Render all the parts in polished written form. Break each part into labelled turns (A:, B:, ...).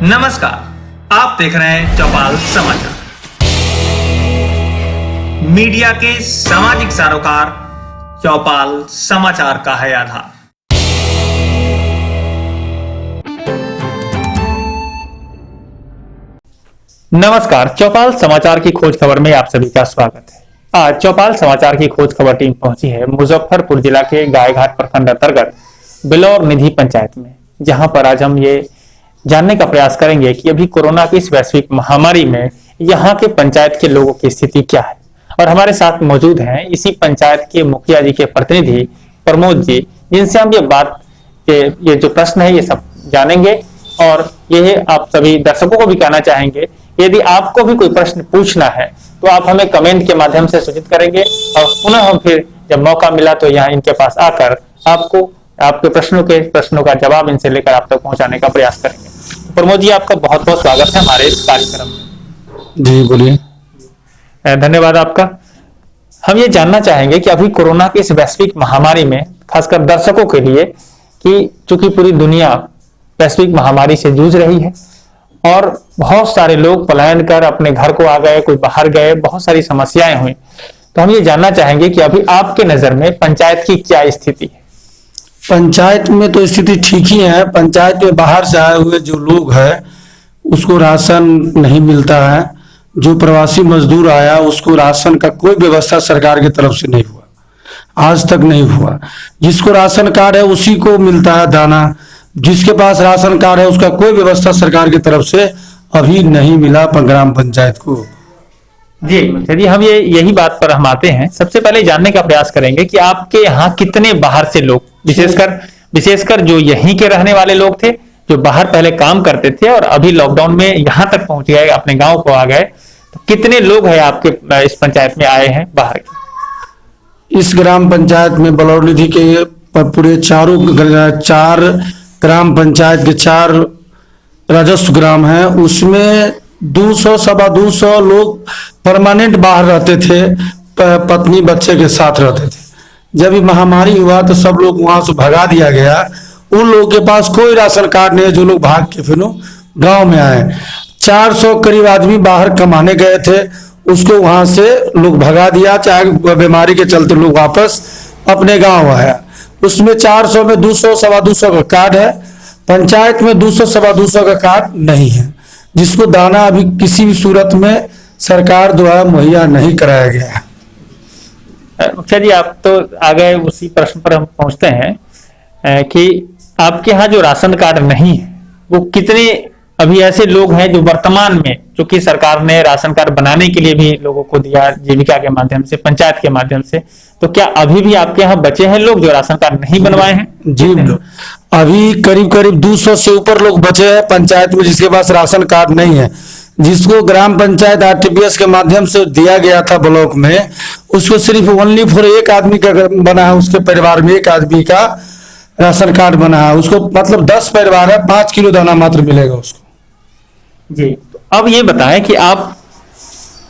A: नमस्कार, आप देख रहे हैं चौपाल समाचार। मीडिया के सामाजिक सरोकार चौपाल समाचार का है आधार। नमस्कार, चौपाल समाचार की खोज खबर में आप सभी का स्वागत है। आज चौपाल समाचार की खोज खबर टीम पहुंची है मुजफ्फरपुर जिला के गायघाट प्रखंड अंतर्गत बिलौर निधि पंचायत में, जहां पर आज हम ये जानने का प्रयास करेंगे कि अभी कोरोना की इस वैश्विक महामारी में यहाँ के पंचायत के लोगों की स्थिति क्या है। और हमारे साथ मौजूद हैं इसी पंचायत के मुखिया जी के प्रतिनिधि प्रमोद जी, जिनसे हम ये जो प्रश्न है ये सब जानेंगे। और ये आप सभी दर्शकों को भी कहना चाहेंगे, यदि आपको भी कोई प्रश्न पूछना है तो आप हमें कमेंट के माध्यम से सूचित करेंगे और पुनः हम फिर जब मौका मिला तो यहाँ इनके पास आकर आपको आपके प्रश्नों का जवाब इनसे लेकर आप तक पहुंचाने का प्रयास करेंगे। प्रमोद जी, आपका बहुत बहुत स्वागत है हमारे इस कार्यक्रम में।
B: जी बोलिए।
A: धन्यवाद आपका। हम ये जानना चाहेंगे कि अभी कोरोना की इस वैश्विक महामारी में खासकर दर्शकों के लिए कि चूंकि पूरी दुनिया वैश्विक महामारी से जूझ रही है और बहुत सारे लोग पलायन कर अपने घर को आ गए, कोई बाहर गए, बहुत सारी समस्याएं हुई, तो हम ये जानना चाहेंगे कि अभी आपके नजर में पंचायत की क्या स्थिति है।
B: पंचायत में तो स्थिति ठीक ही है। पंचायत में बाहर से आए हुए जो लोग हैं उसको राशन नहीं मिलता है। जो प्रवासी मजदूर आया उसको राशन का कोई व्यवस्था सरकार की तरफ से नहीं हुआ, आज तक नहीं हुआ। जिसको राशन कार्ड है उसी को मिलता है दाना, जिसके पास राशन कार्ड है उसका कोई व्यवस्था सरकार की तरफ से अभी नहीं मिला ग्राम पंचायत को।
A: जी चलिए, हम यही बात पर हम आते हैं। सबसे पहले जानने का प्रयास करेंगे कि आपके यहाँ कितने बाहर से लोग, विशेषकर जो यहीं के रहने वाले लोग थे, जो बाहर पहले काम करते थे और अभी लॉकडाउन में यहाँ तक पहुंच गए, अपने गांव को आ गए, तो कितने लोग हैं आपके इस पंचायत में आए हैं बाहर के?
B: इस ग्राम पंचायत में बिलौर निधि के पूरे चार ग्राम पंचायत के 4 राजस्व ग्राम है, उसमें 200-225 लोग परमानेंट बाहर रहते थे, पत्नी बच्चे के साथ रहते थे। जब ये महामारी हुआ तो सब लोग वहां से भगा दिया गया। उन लोगों के पास कोई राशन कार्ड नहीं है जो लोग भाग के फिर गांव में आए। 400 करीब आदमी बाहर कमाने गए थे, उसको वहां से लोग भगा दिया, चाहे बीमारी के चलते लोग वापस अपने गांव आया। उसमें 400 में 200-225 का कार्ड है, पंचायत में 200-225 का कार्ड नहीं है, जिसको दाना अभी किसी भी सूरत में सरकार द्वारा मुहैया नहीं कराया गया है।
A: मुखिया जी, आप तो आ गए, उसी प्रश्न पर हम पहुंचते हैं कि आपके यहाँ जो राशन कार्ड नहीं है वो कितने अभी ऐसे लोग हैं जो वर्तमान में, चूंकि सरकार ने राशन कार्ड बनाने के लिए भी लोगों को दिया जीविका के माध्यम से, पंचायत के माध्यम से, तो क्या अभी भी आपके यहाँ बचे हैं लोग जो राशन कार्ड नहीं बनवाए हैं?
B: जी, अभी करीब 200 से ऊपर लोग बचे हैं पंचायत में जिसके पास राशन कार्ड नहीं है। जिसको ग्राम पंचायत RTPS के माध्यम से दिया गया था ब्लॉक में, उसको सिर्फ ओनली फॉर एक आदमी का बना है, उसके परिवार में एक आदमी का राशन कार्ड बना है। उसको मतलब 10 परिवार है, 5 किलो दाना मात्र मिलेगा उसको।
A: जी, तो अब ये बताएं कि आप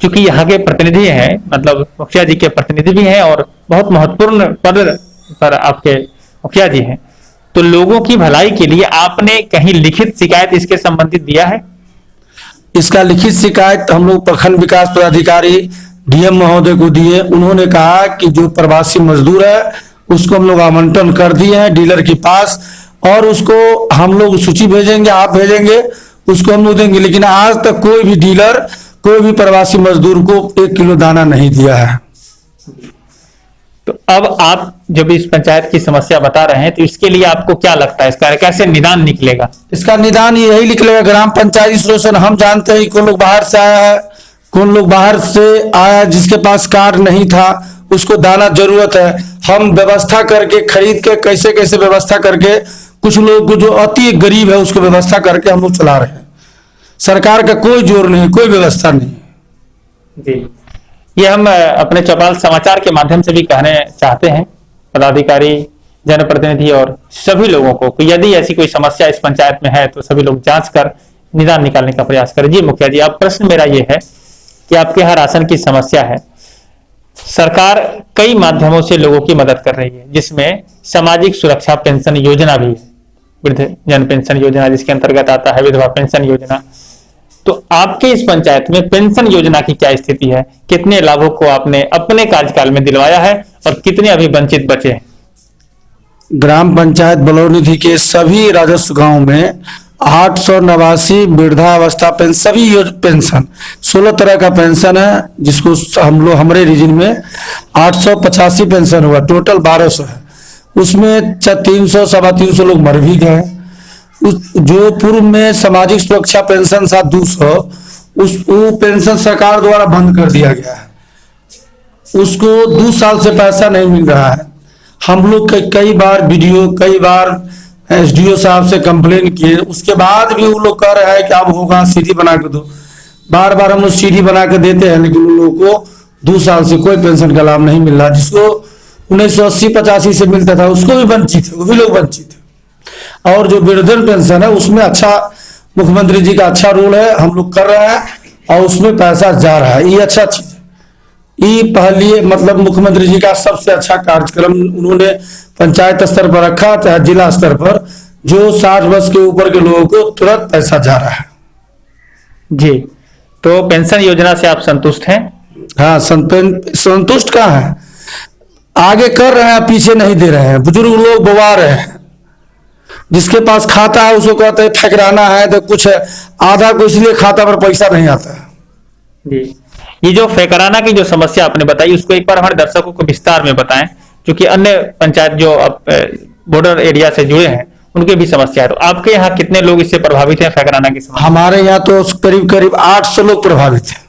A: चूंकि यहाँ के प्रतिनिधि हैं, मतलब मुखिया जी के प्रतिनिधि भी हैं और बहुत महत्वपूर्ण पद पर आपके मुखिया जी हैं, तो लोगों की भलाई के लिए आपने कहीं लिखित शिकायत इसके संबंधित दिया है?
B: इसका लिखित शिकायत हम लोग प्रखंड विकास पदाधिकारी DM महोदय को दिए। उन्होंने कहा कि जो प्रवासी मजदूर है उसको हम लोग आवंटन कर दिए हैं डीलर के पास, और उसको हम लोग सूची भेजेंगे, आप भेजेंगे, उसको हम लोग देंगे। लेकिन आज तक कोई भी डीलर कोई भी प्रवासी मजदूर को 1 किलो दाना नहीं दिया है।
A: तो अब आप जब इस पंचायत की समस्या बता रहे हैं तो इसके लिए आपको क्या लगता है, इसका कैसे निदान निकलेगा?
B: इसका निदान यही निकलेगा, ग्राम पंचायत सोल्यूशन। हम जानते हैं कौन लोग बाहर से आया है, कौन लोग बाहर से आया जिसके पास कार्ड नहीं था, उसको दाना जरूरत है। हम व्यवस्था करके खरीद के कैसे व्यवस्था करके, कुछ लोग जो अति गरीब है उसको व्यवस्था करके हम लोग चला रहे हैं। सरकार का कोई जोर नहीं, कोई व्यवस्था नहीं।
A: जी, ये हम अपने चौपाल समाचार के माध्यम से भी कहने चाहते हैं पदाधिकारी, जनप्रतिनिधि और सभी लोगों को कि यदि ऐसी कोई समस्या इस पंचायत में है तो सभी लोग जांच कर निदान निकालने का प्रयास करें। जी मुखिया जी, अब प्रश्न मेरा ये है कि आपके यहाँ राशन की समस्या है, सरकार कई माध्यमों से लोगों की मदद कर रही है, जिसमें सामाजिक सुरक्षा पेंशन योजना भी है, वृद्धजन पेंशन योजना, जिसके अंतर्गत आता है विधवा पेंशन योजना। तो आपके इस पंचायत में पेंशन योजना की क्या स्थिति है? कितने लाभों को आपने अपने कार्यकाल में दिलवाया है और कितने अभी वंचित बचे हैं?
B: ग्राम पंचायत बलौर निधि के सभी राजस्व गांव में 889 वृद्धावस्था पेंशन, सभी पेंशन 16 तरह का पेंशन है, जिसको हम लोग हमारे रीजन में 885 पेंशन हुआ, टोटल 1200 है। उसमें 300 325 लोग मर भी गए। जो पूर्व में सामाजिक सुरक्षा पेंशन था 200, वो पेंशन सरकार द्वारा बंद कर दिया गया है। उसको 2 साल से पैसा नहीं मिल रहा है। हम लोग कई बार वीडियो, कई बार एसडीओ साहब से कंप्लेन किए, उसके बाद भी वो लोग कह रहे हैं कि अब होगा, सीडी बना के दो। बार बार हम लोग सीडी बना के देते हैं, लेकिन उन लोगों को 2 साल से कोई पेंशन का लाभ नहीं मिल रहा। जिसको 1980-85 से मिलता था उसको भी वंचित है, वो भी लोग वंचित है। और जो वृद्धजन पेंशन है उसमें अच्छा, मुख्यमंत्री जी का अच्छा रोल है, हम लोग कर रहे हैं और उसमें पैसा जा रहा है। ये अच्छा चीज है। ये पहले मतलब मुख्यमंत्री जी का सबसे अच्छा कार्यक्रम उन्होंने पंचायत स्तर पर रखा, चाहे जिला स्तर पर, जो 60 वर्ष के ऊपर के लोगों को तुरंत पैसा जा रहा है।
A: जी, तो पेंशन योजना से आप संतुष्ट हैं?
B: हाँ, संतुष्ट कहाँ है, आगे कर रहे हैं, पीछे नहीं दे रहे हैं। बुजुर्ग लोग बवा रहे हैं, जिसके पास खाता है उसको कहते हैं फकराना है, तो कुछ आधा को इसलिए खाता पर पैसा नहीं आता है।
A: जी, ये जो फेकराना की जो समस्या आपने बताई, उसको एक बार हमारे दर्शकों को विस्तार में बताएं, क्योंकि अन्य पंचायत जो बॉर्डर एरिया से जुड़े हैं उनके भी समस्या है। तो आपके यहाँ कितने लोग इससे प्रभावित हैं फेकराना की समस्या?
B: हमारे यहाँ तो करीब 800 लोग प्रभावित हैं।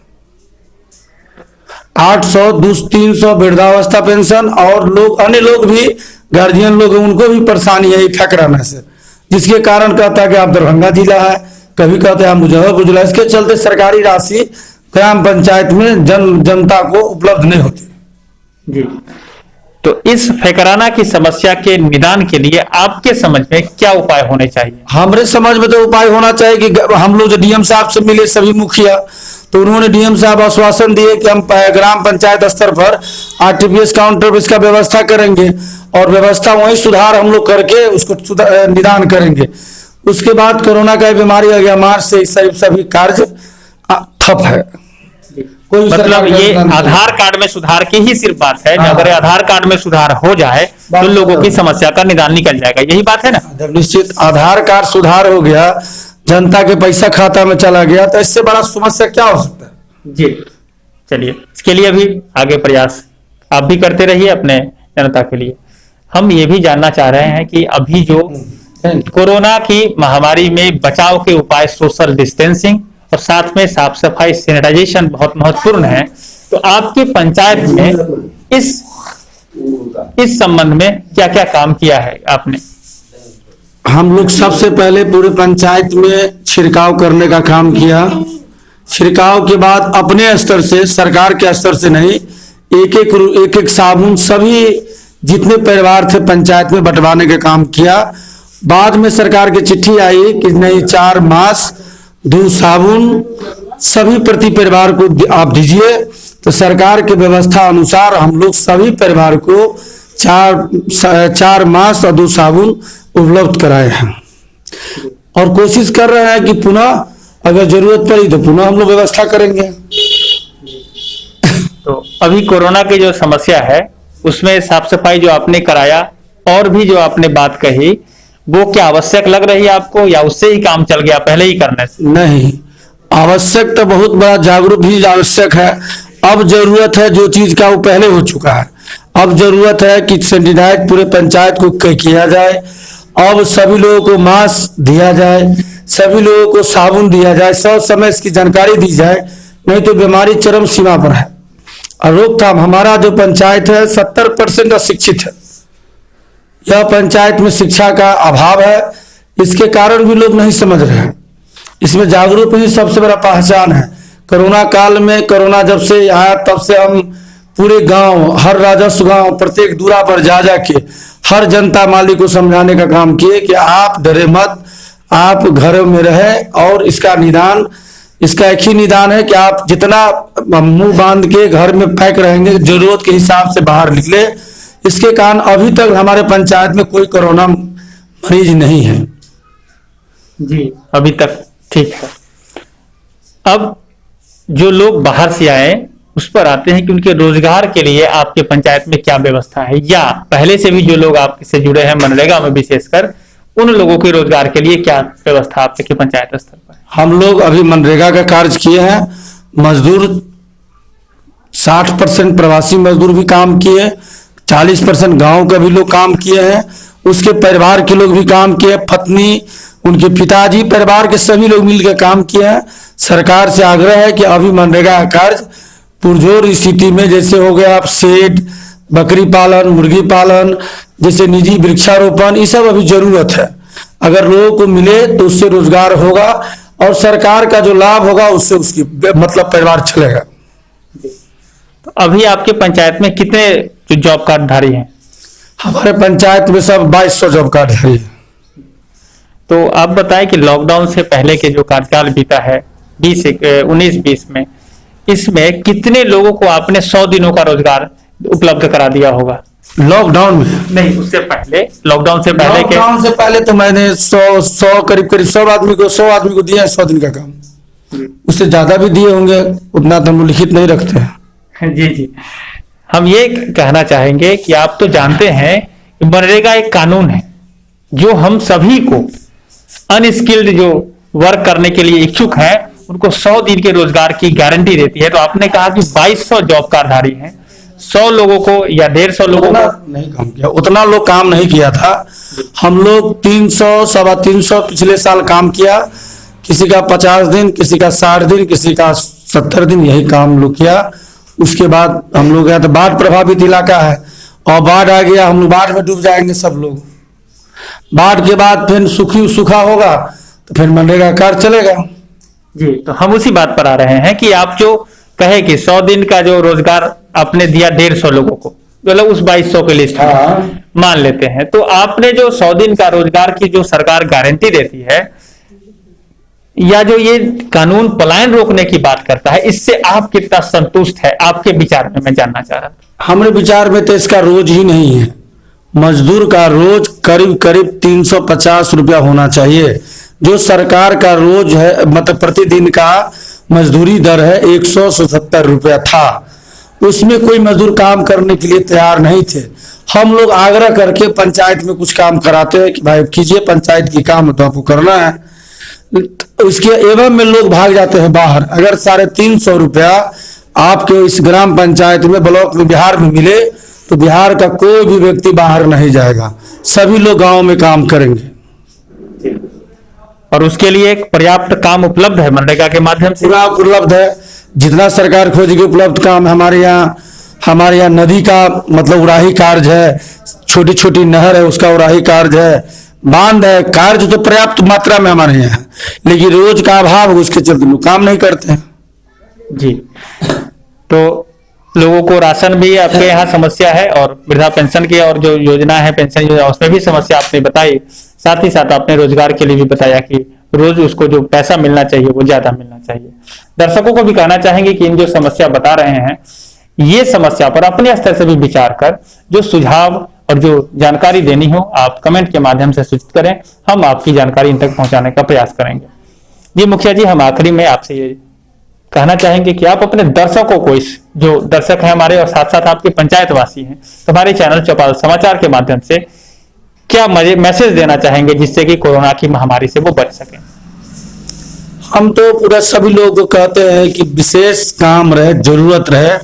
B: 800, 300 वृद्धावस्था पेंशन, और लोग अन्य लोग भी, गार्जियन लोग, उनको भी परेशानी है फेकराना से, जिसके कारण कहता है कि आप दरभंगा जिला है, कभी कहते हैं मुजफ्फरपुर जिला। इसके चलते सरकारी राशि ग्राम पंचायत में जनता को उपलब्ध नहीं होती। जी,
A: तो इस फेकराना की समस्या के निदान के लिए आपके समझ में क्या उपाय होने चाहिए?
B: हमारे समझ में तो उपाय होना चाहिए कि हम लोग जो डीएम साहब से मिले, सभी मुखिया, तो उन्होंने डीएम साहब आश्वासन दिए कि हम ग्राम पंचायत स्तर पर आरटीपीएस काउंटर पर इसका व्यवस्था करेंगे, और व्यवस्था वही सुधार हम लोग करके उसको निदान करेंगे। उसके बाद कोरोना का बीमारी आ गया, मार्च से सभी कार्य ठप है।
A: मतलब ये आधार कार्ड में सुधार की ही सिर्फ बात है। अगर आधार कार्ड में सुधार हो जाए तो लोगों की समस्या का निदान निकल जाएगा, यही बात है ना?
B: जब निश्चित आधार कार्ड सुधार हो गया, जनता के पैसा खाता में चला गया, तो इससे बड़ा समस्या क्या हो सकता है?
A: जी, चलिए, इसके लिए भी आगे प्रयास आप भी करते रहिए अपने जनता के लिए। हम ये भी जानना चाह रहे हैं कि अभी जो कोरोना की महामारी में बचाव के उपाय, सोशल डिस्टेंसिंग और साथ में साफ सफाई, सैनिटाइजेशन बहुत महत्वपूर्ण है। तो आपकी पंचायत में इस संबंध में क्या क्या काम किया है आपने?
B: हम लोग सबसे पहले पूरे पंचायत में छिड़काव करने का काम किया। छिड़काव के बाद अपने स्तर से, सरकार के स्तर से नहीं, एक एक साबुन सभी जितने परिवार थे पंचायत में बंटवाने का काम किया। बाद में सरकार की चिट्ठी आई कि नहीं, 4 मास्क, 2 साबुन सभी प्रति परिवार को आप दीजिए। तो सरकार के व्यवस्था अनुसार हम लोग सभी परिवार को 4 मास्क और 2 साबुन उपलब्ध कराए हैं, और कोशिश कर रहे हैं कि पुनः अगर जरूरत पड़ी तो पुनः हम लोग व्यवस्था करेंगे।
A: तो अभी कोरोना की जो समस्या है उसमें साफ सफाई जो आपने कराया, और भी जो आपने बात कही, वो क्या आवश्यक लग रही है आपको, या उससे ही काम चल गया पहले ही करने से?
B: नहीं, आवश्यक तो बहुत बड़ा जागरूक भी आवश्यक है। अब जरूरत है जो चीज का वो पहले हो चुका है। अब जरूरत है कि सैनिटाइज पूरे पंचायत को किया जाए, अब सभी लोगों को मास्क दिया जाए, सभी लोगों को साबुन दिया जाए, सब समय इसकी जानकारी दी जाए, नहीं तो बीमारी चरम सीमा पर है। और रोकथाम, हमारा जो पंचायत है 70% अशिक्षित है। यह पंचायत में शिक्षा का अभाव है, इसके कारण भी लोग नहीं समझ रहे हैं। इसमें जागरूक ही सबसे बड़ा पहचान है। कोरोना काल में, कोरोना जब से आया तब से हम पूरे गांव, हर राजस्व गांव, प्रत्येक दूरा पर जा के हर जनता मालिक को समझाने का काम किए कि आप डरे मत, आप घरों में रहे, और इसका निदान, इसका एक ही निदान है कि आप जितना मुंह बांध के घर में पैक रहेंगे, जरूरत के हिसाब से बाहर निकले। इसके कारण अभी तक हमारे पंचायत में कोई कोरोना मरीज नहीं है।
A: जी, अभी तक ठीक है। अब जो लोग बाहर से आए उस पर आते हैं कि उनके रोजगार के लिए आपके पंचायत में क्या व्यवस्था है, या पहले से भी जो लोग आपसे जुड़े हैं मनरेगा में विशेषकर उन लोगों के रोजगार के लिए क्या व्यवस्था आपके पंचायत स्तर पर है?
B: हम लोग अभी मनरेगा का कार्य किए हैं। मजदूर 60% प्रवासी मजदूर भी काम किए, 40% गांव का भी लोग काम किए हैं, उसके परिवार के लोग भी काम किए, पत्नी, उनके पिताजी, परिवार के सभी लोग मिलकर काम किए हैं। सरकार से आग्रह है कि अभी मनरेगा का कार्य पुरजोर स्थिति में, जैसे हो गया आप शेड, बकरी पालन, मुर्गी पालन, जैसे निजी वृक्षारोपण, ये सब अभी जरूरत है। अगर लोगों को मिले तो उससे रोजगार होगा और सरकार का जो लाभ होगा उससे उसकी मतलब परिवार चलेगा।
A: तो अभी आपके पंचायत में कितने जो जॉब कार्डधारी हैं?
B: हमारे पंचायत में सब 2200 जॉब कार्ड है।
A: तो आप बताएं कि लॉकडाउन से पहले के जो कार्यकाल बीता है 19-20 में, इसमें कितने लोगों को आपने 100 दिनों का रोजगार उपलब्ध करा दिया होगा?
B: लॉकडाउन में
A: नहीं, उससे पहले, लॉकडाउन से पहले के।
B: लॉकडाउन से पहले तो मैंने 100 करीब 100 आदमी को दिया है 100 दिन का काम। उससे ज्यादा भी दिए होंगे, उतना तो हम लिखित नहीं रखते हैं।
A: जी जी, हम ये कहना चाहेंगे कि आप तो जानते हैं कि मनरेगा एक कानून है जो हम सभी को अनस्किल्ड जो वर्क करने के लिए इच्छुक हैं उनको 100 दिन के रोजगार की गारंटी देती है। तो आपने कहा कि 2200 जॉब कार्डधारी हैं, 100 लोगों को या 150 लोगों को
B: नहीं काम किया, उतना लोग काम नहीं किया था। हम लोग 300 350 पिछले साल काम किया, किसी का 50 दिन, किसी का 60 दिन, किसी का 70 दिन, यही काम लोग किया। उसके बाद हम लोग गया तो बाढ़ प्रभावित इलाका है और बाढ़ आ गया, हम लोग बाढ़ में डूब जाएंगे सब लोग। बाढ़ के बाद फिर सूखा होगा तो फिर मनरेगा कार्य चलेगा।
A: जी, तो हम उसी बात पर आ रहे हैं कि आप जो कहे कि 100 दिन का जो रोजगार आपने दिया 150 लोगों को, मतलब उस 2200 के लिस्ट में मान लेते हैं, तो आपने जो 100 दिन का रोजगार की जो सरकार गारंटी देती है या जो ये कानून पलायन रोकने की बात करता है, इससे आप कितना संतुष्ट है आपके विचार में, मैं जानना चाह रहा था।
B: हमारे विचार में तो इसका रोज ही नहीं है। मजदूर का रोज करीब करीब 350 रुपया होना चाहिए। जो सरकार का रोज है मतलब प्रतिदिन का मजदूरी दर है 177 रुपया था, उसमें कोई मजदूर काम करने के लिए तैयार नहीं थे। हम लोग आग्रह करके पंचायत में कुछ काम कराते हैं कि भाई कीजिए, पंचायत की काम तो आपको करना है। इसके एवं में लोग भाग जाते हैं बाहर। अगर 350 रुपया आपके इस ग्राम पंचायत में, ब्लॉक में, बिहार में मिले तो बिहार का कोई भी व्यक्ति बाहर नहीं जाएगा, सभी लोग गांव में काम करेंगे।
A: और उसके लिए एक पर्याप्त काम उपलब्ध है मनरेगा के माध्यम से,
B: पूरा उपलब्ध है। जितना सरकार खोजेगी उपलब्ध काम हमारे यहाँ नदी का मतलब उड़ाही कार्य है, छोटी छोटी नहर है उसका उड़ाही कार्य है, बांध है, कार्य तो पर्याप्त मात्रा में हमारे यहाँ है, लेकिन रोज का अभाव है, उसके चलते लोग काम नहीं करते हैं।
A: जी, तो लोगों को राशन भी आपके यहाँ समस्या है और वृद्धा पेंशन की और जो योजना है पेंशन योजना उसमें भी समस्या आपने बताई, साथ ही साथ आपने रोजगार के लिए भी बताया कि रोज उसको जो पैसा मिलना चाहिए वो ज्यादा मिलना चाहिए। दर्शकों को भी कहना चाहेंगे कि इन जो समस्या बता रहे हैं ये समस्या पर अपने स्तर से भी विचार कर जो सुझाव और जो जानकारी देनी हो आप कमेंट के माध्यम से सूचित करें, हम आपकी जानकारी इन तक पहुंचाने का प्रयास करेंगे। जी मुखिया जी, हम आखिरी में आपसे ये कहना चाहेंगे कि आप अपने दर्शकों को, इस जो दर्शक हैं हमारे और साथ साथ आपके पंचायत वासी हैं, हमारे चैनल चौपाल समाचार के माध्यम से क्या मैसेज देना चाहेंगे जिससे कि कोरोना की महामारी से वो बच सकें?
B: हम तो पूरा सभी लोग को कहते हैं कि विशेष काम रहे, जरूरत रहे,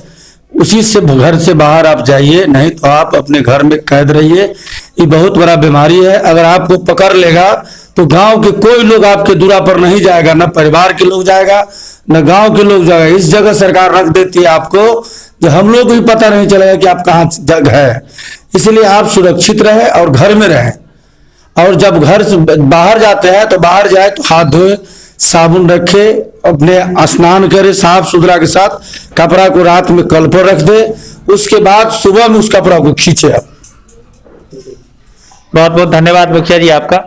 B: उसी से घर से बाहर आप जाइए, नहीं तो आप अपने घर में कैद रहिए। ये बहुत बड़ा बीमारी है, अगर आपको पकड़ लेगा तो गांव के कोई लोग आपके दूरा पर नहीं जाएगा, ना परिवार के लोग जाएगा, न गांव के लोग जाएगा। इस जगह सरकार रख देती है आपको जो हम लोग को भी पता नहीं चलेगा कि आप कहाँ जगह है। इसलिए आप सुरक्षित रहे और घर में रहे, और जब घर से बाहर जाते हैं तो बाहर जाए तो हाथ धोए, साबुन रखे, अपने स्नान करे साफ सुथरा के साथ, कपड़ा को रात में कल पर रख दे, उसके बाद सुबह में उस कपड़ा को खींचे। आप
A: बहुत बहुत धन्यवाद मुखिया जी आपका।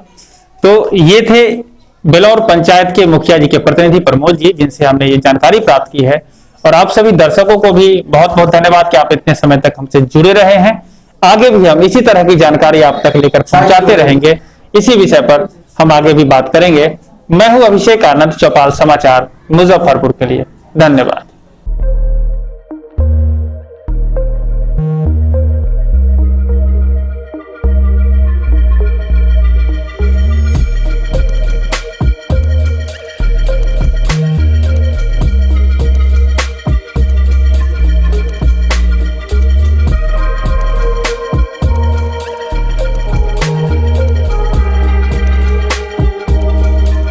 A: तो ये थे बेलौर पंचायत के मुखिया जी के प्रतिनिधि प्रमोद जी, जिनसे हमने ये जानकारी प्राप्त की है। और आप सभी दर्शकों को भी बहुत बहुत धन्यवाद कि आप इतने समय तक हमसे जुड़े रहे हैं। आगे भी हम इसी तरह की जानकारी आप तक लेकर पहुंचाते रहेंगे। इसी विषय पर हम आगे भी बात करेंगे। मैं हूं अभिषेक आनंद, चौपाल समाचार मुजफ्फरपुर के लिए। धन्यवाद।